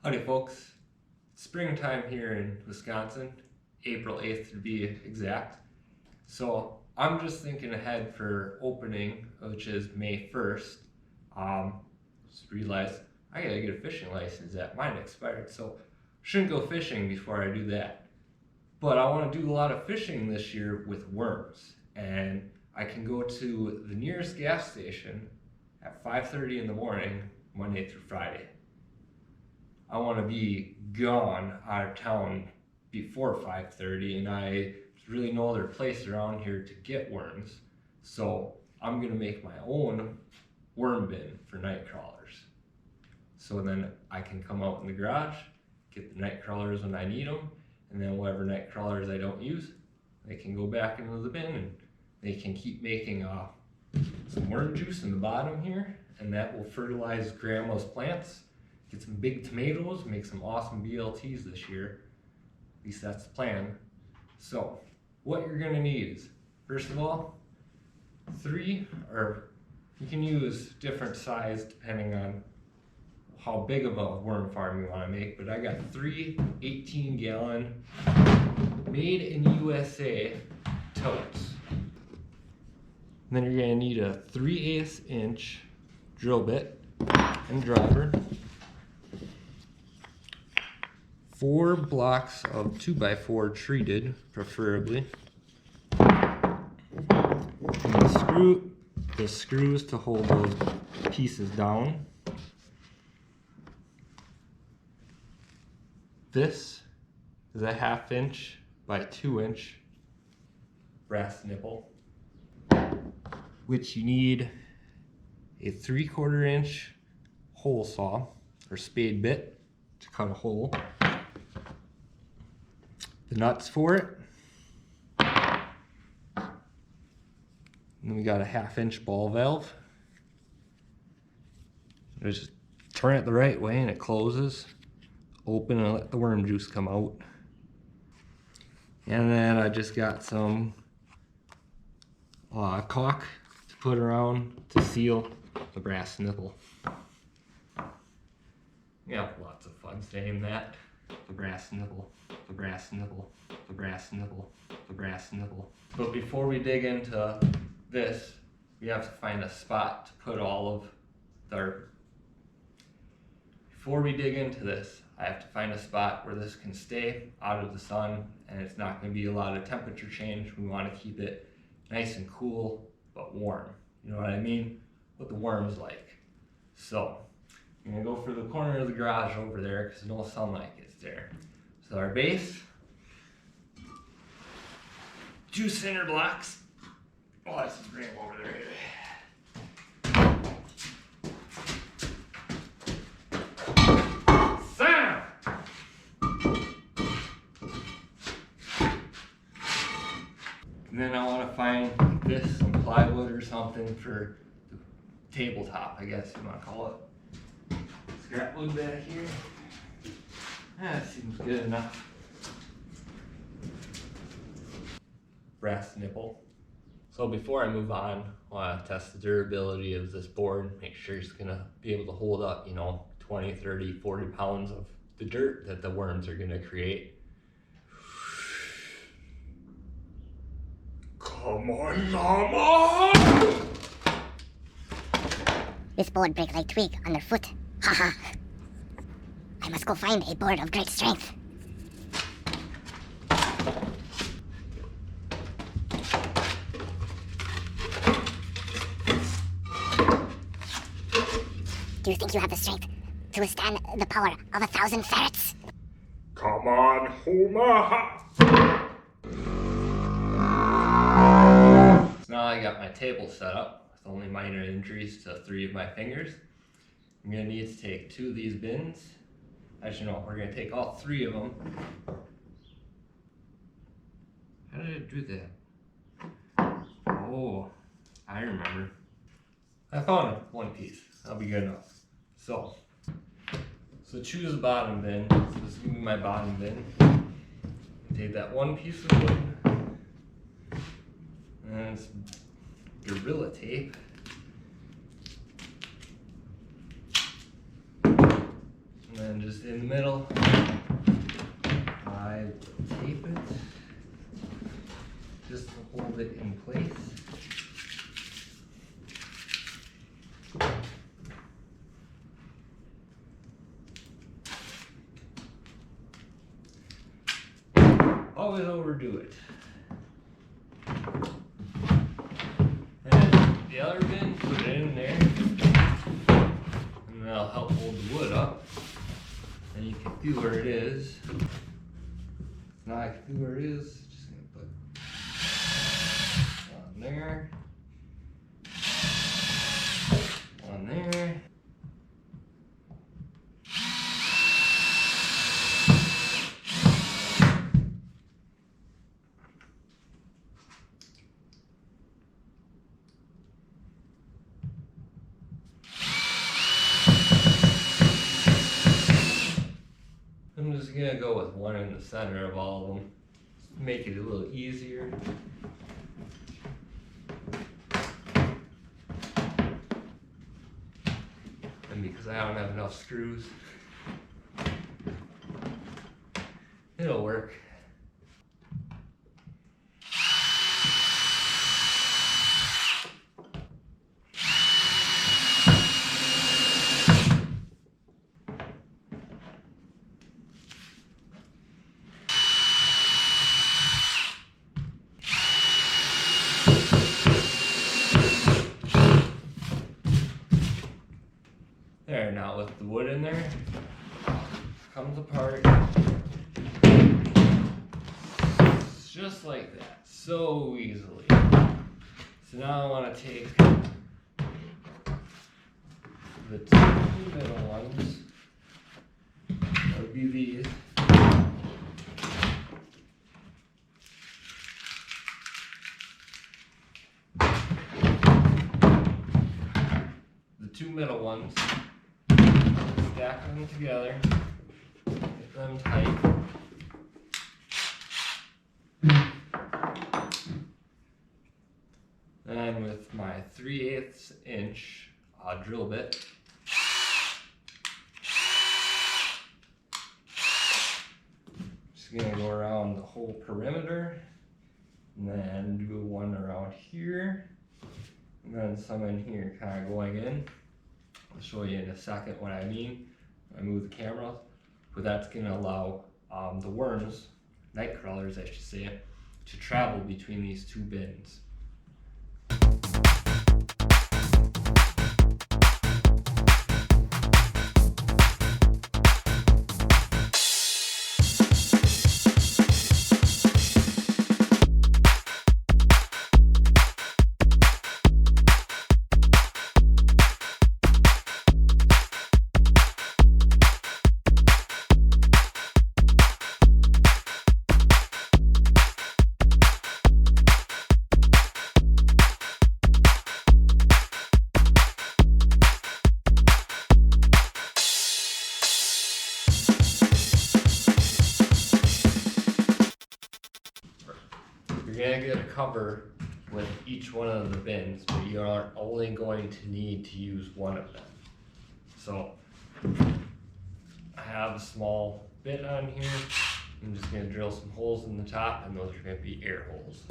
Howdy folks, springtime here in Wisconsin, April 8th to be exact. So I'm just thinking ahead for opening, which is May 1st. Just realized I gotta get a fishing license that mine expired, so shouldn't go fishing before I do that. But I want to do a lot of fishing this year with worms, and I can go to the nearest gas station at 5:30 in the morning, Monday through Friday. I want to be gone out of town before 5:30, and I really no other place around here to get worms. So I'm gonna make my own worm bin for night crawlers. So then I can come out in the garage, get the night crawlers when I need them, and then whatever night crawlers I don't use, they can go back into the bin and they can keep making some worm juice in the bottom here, and that will fertilize grandma's plants. Get some big tomatoes, make some awesome BLTs this year. At least that's the plan. So, what you're gonna need is, first of all, 3, or you can use different size depending on how big of a worm farm you wanna make, but I got 3 18-gallon made in USA totes. And then you're gonna need a 3/8 inch drill bit and driver. 4 blocks of 2x4 treated, preferably. And the screws to hold those pieces down. This is a 1/2 inch by 2 inch brass nipple, which you need a 3/4 inch hole saw or spade bit to cut a hole. The nuts for it, and then we got a 1/2 inch ball valve. Just turn it the right way and it closes. Open and let the worm juice come out. And then I just got some caulk to put around to seal the brass nipple. Yeah, lots of fun saying that. The brass nipple, the brass nipple, the brass nipple, the brass nipple. But before we dig into this, we have to find a spot to put all of our... Before we dig into this, I have to find a spot where this can stay out of the sun and it's not going to be a lot of temperature change. We want to keep it nice and cool, but warm. You know what I mean? What the worms like. So, I'm going to go for the corner of the garage over there because no sunlight gets there. So our base, 2 center blocks. Oh, let's just bring them over there. Sam! And then I want to find this, some plywood or something for the tabletop, I guess you want to call it. Scrap wood back here. That seems good enough. Brass nipple. So before I move on, I want to test the durability of this board. Make sure it's going to be able to hold up, 20, 30, 40 pounds of the dirt that the worms are going to create. Come on, come on! This board breaks like twig underfoot. Haha. I must go find a board of great strength. Do you think you have the strength to withstand the power of 1,000 ferrets? Come on, Homer! So now I got my table set up with only minor injuries to 3 of my fingers. I'm going to need to take 2 of these bins. Actually, no, we're going to take all 3 of them. How did I do that? Oh, I remember. I found one piece. That'll be good enough. So choose a bottom bin. So this is going to be my bottom bin. Take that one piece of wood and some Gorilla tape. And then just in the middle. I tape it just to hold it in place. Always overdo it. And the other bin, put it in there, and that'll help hold the wood up. And you can see where it is. Now I can see where it is. Just gonna put one there, one there. I'm just gonna go with one in the center of all of them, make it a little easier. And because I don't have enough screws, it'll work. There, now with the wood in there, comes apart. Just like that, so easily. So now I want to take the two middle ones, that would be these. The two middle ones. Stack them together, get them tight. And with my 3/8 inch drill bit, just gonna go around the whole perimeter, and then do one around here, and then some in here kind of going in. I'll show you in a second what I mean when I move the camera, but that's going to allow the worms, nightcrawlers I should say, to travel between these two bins. You're going to get a cover with each one of the bins, but you are only going to need to use one of them. So I have a small bit on here. I'm just going to drill some holes in the top, and those are going to be air holes.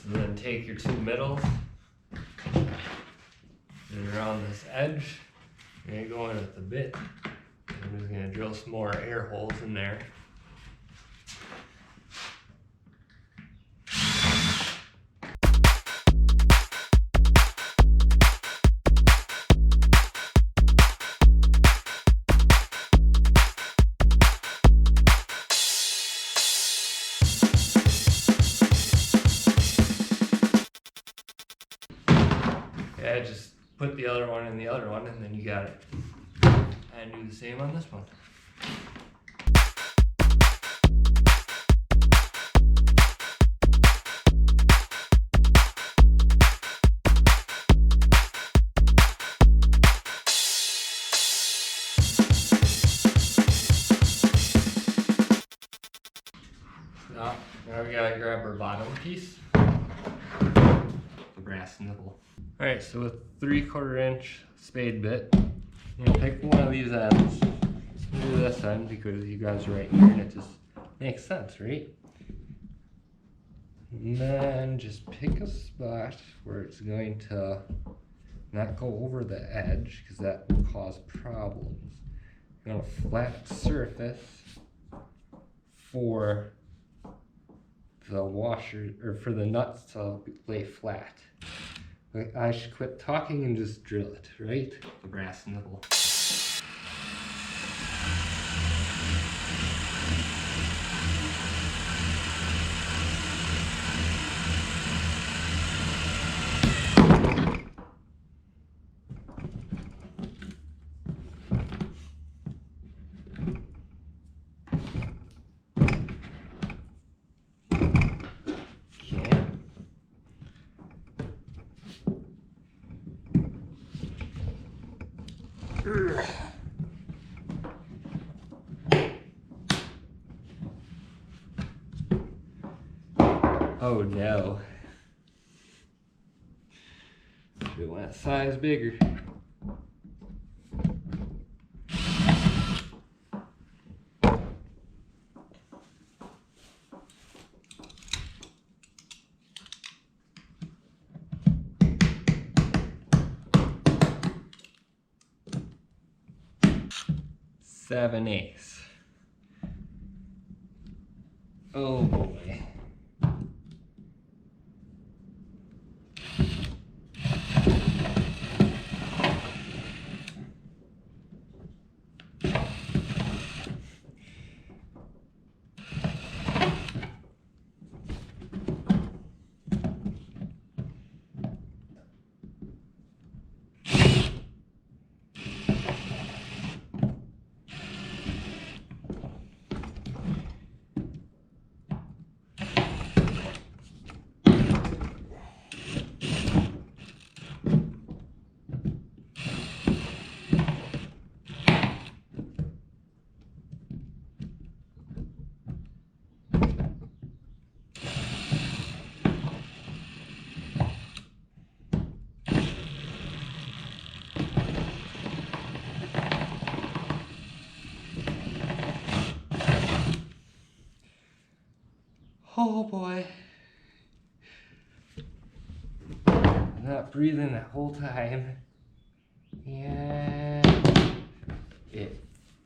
And then take your two middles and around this edge, you're going to go in with the bit. I'm just going to drill some more air holes in there. Yeah, just put the other one in the other one, and then you got it. And do the same on this one. we gotta grab our bottom piece, the brass nipple. Alright, so with 3/4 inch spade bit, I'm gonna pick one of these ends. Do this end because you guys are right here and it just makes sense, right? And then just pick a spot where it's going to not go over the edge because that will cause problems. You want a flat surface for the washer or for the nuts to lay flat. Like, I should quit talking and just drill it, right? The brass nipple. Oh no. Should went a size bigger. Seven eighths. Oh boy. Oh boy. Not breathing that whole time. And it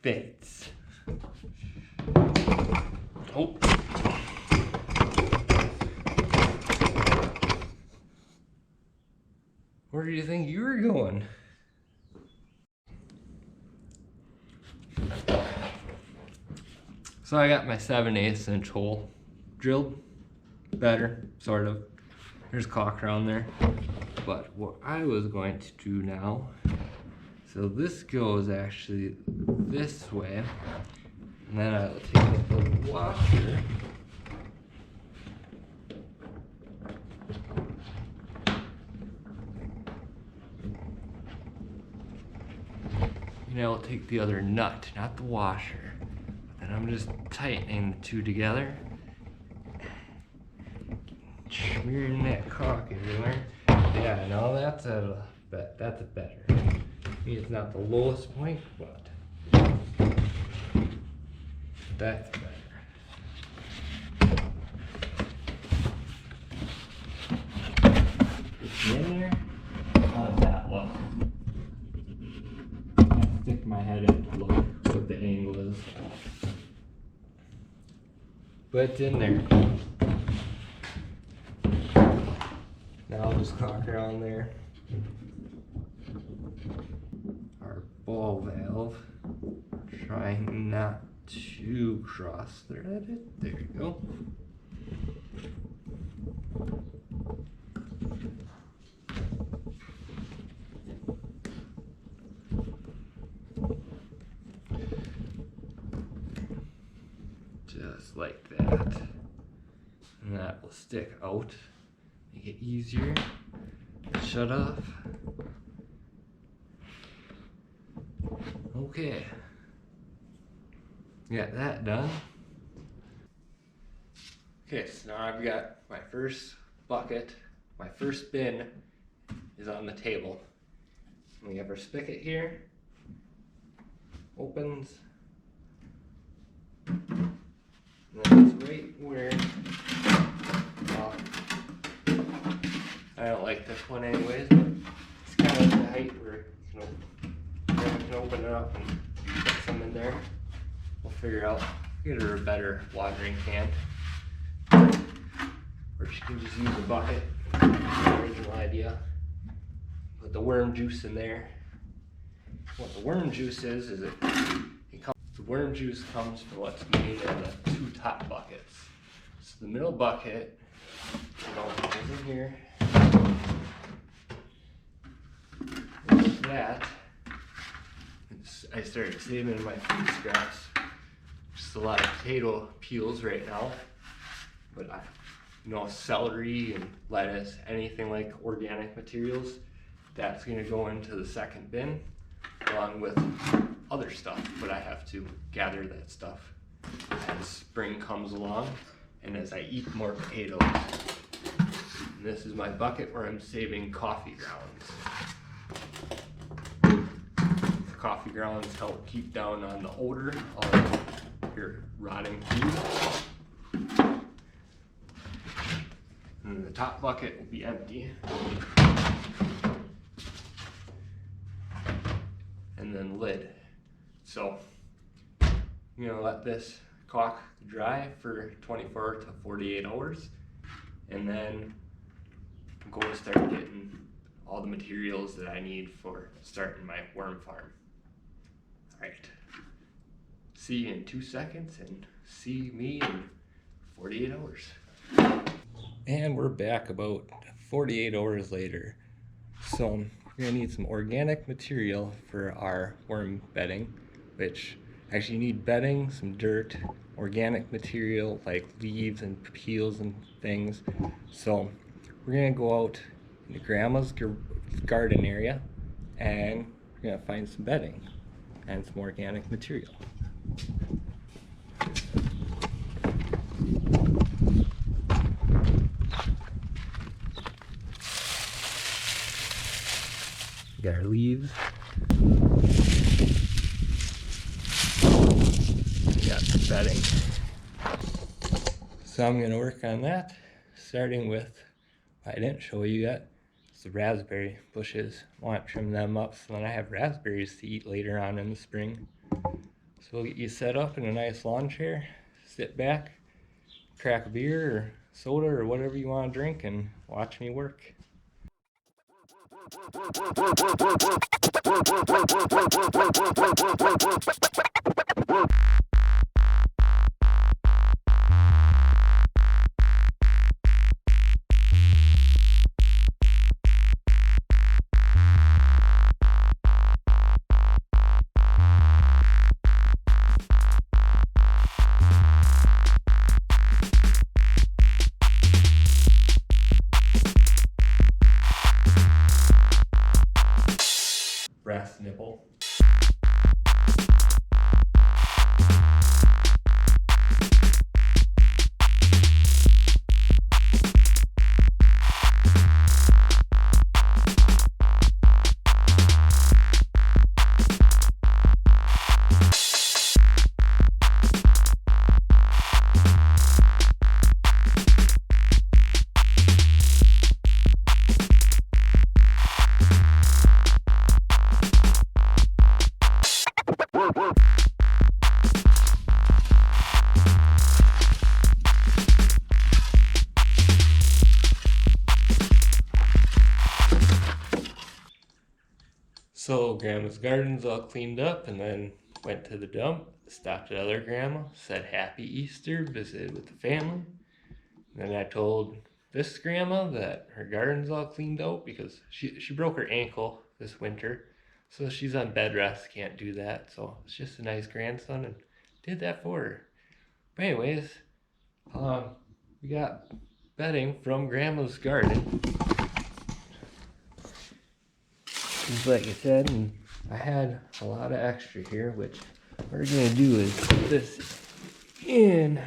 fits. Oh. Where do you think you were going? So I got my 7/8 inch hole drilled better, sort of. There's caulk around there. But what I was going to do now, so this goes actually this way, and then I'll take out the washer. And I'll take the other nut, not the washer. And I'm just tightening the two together. Smearing that caulk everywhere. Yeah, no, that's a better. I mean, it's not the lowest point, but that's better. It's in there. How does that look? I have to stick my head in to look what the angle is. But it's in there. Now I'll just caulk around there. Our ball valve. Trying not to cross thread it. There you go. Just like that. And that will stick out. Make it easier to shut off. Okay. Got that done. Okay, so now I've got my first bucket. My first bin is on the table. We have our spigot here. Opens. And then it's right where, well, I don't like this one anyways, but it's kind of the height where you can open it up and put some in there. We'll figure out, get her a better watering can. Or she can just use a bucket. The original idea. Put the worm juice in there. What the worm juice is the worm juice comes from what's made in the 2 top buckets. So the middle bucket, goes in here. And with that, I started saving my food scraps. Just a lot of potato peels right now, but celery and lettuce, anything like organic materials, that's going to go into the second bin along with other stuff, but I have to gather that stuff as spring comes along and as I eat more potatoes. And this is my bucket where I'm saving coffee grounds. The coffee grounds help keep down on the odor of your rotting food. And the top bucket will be empty. And then lid. So I'm gonna let this caulk dry for 24 to 48 hours, and then I'm going to start getting all the materials that I need for starting my worm farm. Alright, see you in 2 seconds and see me in 48 hours. And we're back about 48 hours later. So we're gonna need some organic material for our worm bedding, which actually you need bedding, some dirt, organic material like leaves and peels and things. So we're gonna go out into Grandma's garden area and we're gonna find some bedding and some organic material. We got our leaves. We got some bedding. So I'm going to work on that, starting with what I didn't show you yet. It's the raspberry bushes. I want to trim them up so then I have raspberries to eat later on in the spring. So we'll get you set up in a nice lawn chair, sit back, crack a beer or soda or whatever you want to drink and watch me work. Brass nipple. So Grandma's garden's all cleaned up and then went to the dump, stopped at other Grandma, said Happy Easter, visited with the family. And then I told this Grandma that her garden's all cleaned out because she broke her ankle this winter. So she's on bed rest, can't do that. So it's just a nice grandson and did that for her. But anyways, we got bedding from Grandma's garden. Just like I said, and I had a lot of extra here, which what we're gonna do is put this in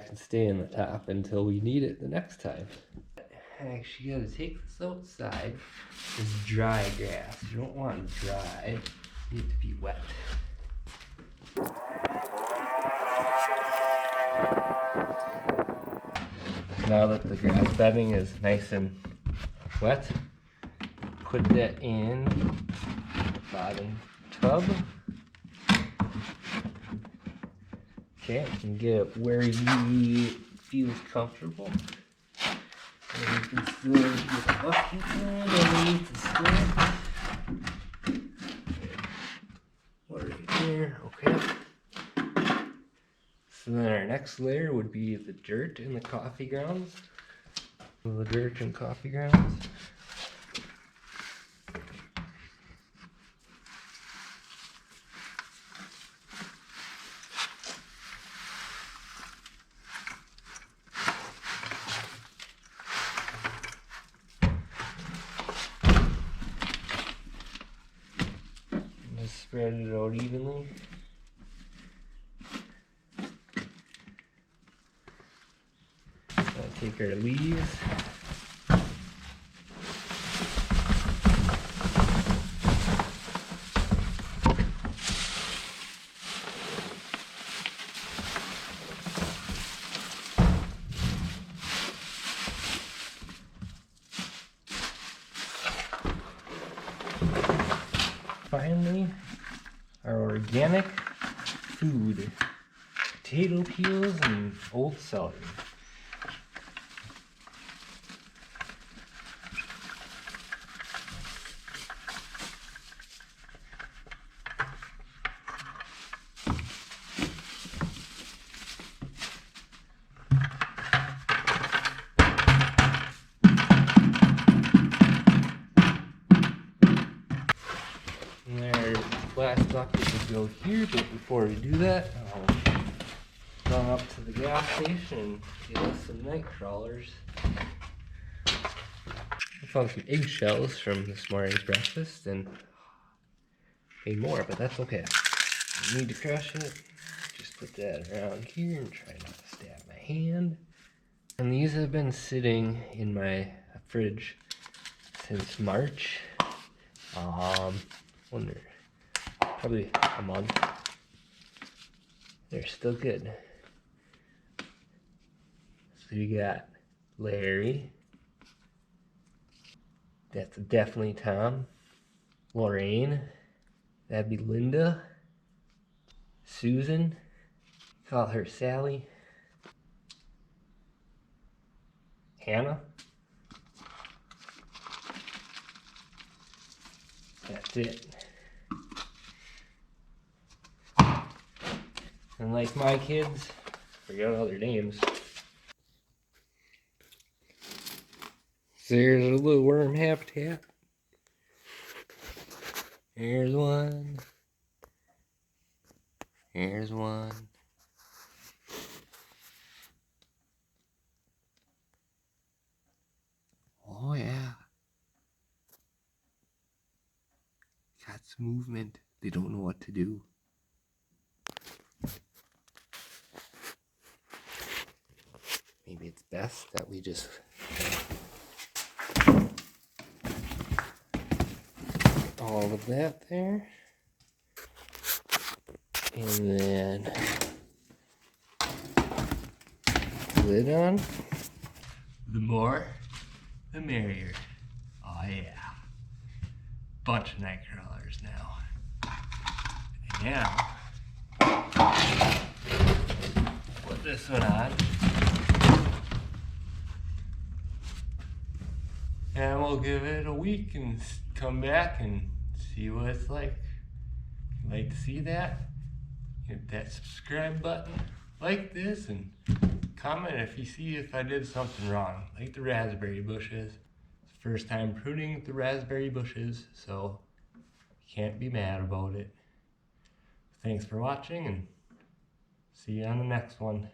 can stay in the top until we need it the next time. I actually gotta take this outside. This dry grass. You don't want it dry. You need it to be wet. Now that the grass bedding is nice and wet, put that in the bottom tub. Okay, I can get it where you feel comfortable. And you can still get the bucket in underneath the skillet. Right here, okay. So then our next layer would be the dirt in the coffee grounds. The dirt and coffee grounds. Just spread it out evenly. Take our leaves. Finally, our organic food. Potato peels and old celery. Last bucket would go here, but before we do that, I'll run up to the gas station and get us some nightcrawlers. I found some eggshells from this morning's breakfast and made more, but that's okay. You need to crush it. Just put that around here and try not to stab my hand. And these have been sitting in my fridge since March. Wonder. Probably a month. They're still good. So you got Larry. That's definitely Tom. Lorraine. That'd be Linda. Susan. Call her Sally. Hannah. That's it. And like my kids, forget all their names. So there's a little worm habitat. Here's one. Here's one. Oh yeah. Got some movement. They don't know what to do. Maybe it's best that we just all of that there. And then lid on. The more, the merrier. Oh yeah. Bunch of nightcrawlers now. And now, put this one on. And we'll give it a week and come back and see what it's like. If you'd like to see that, hit that subscribe button, like this, and comment if you see if I did something wrong, like the raspberry bushes. It's the first time pruning the raspberry bushes, so can't be mad about it. Thanks for watching, and see you on the next one.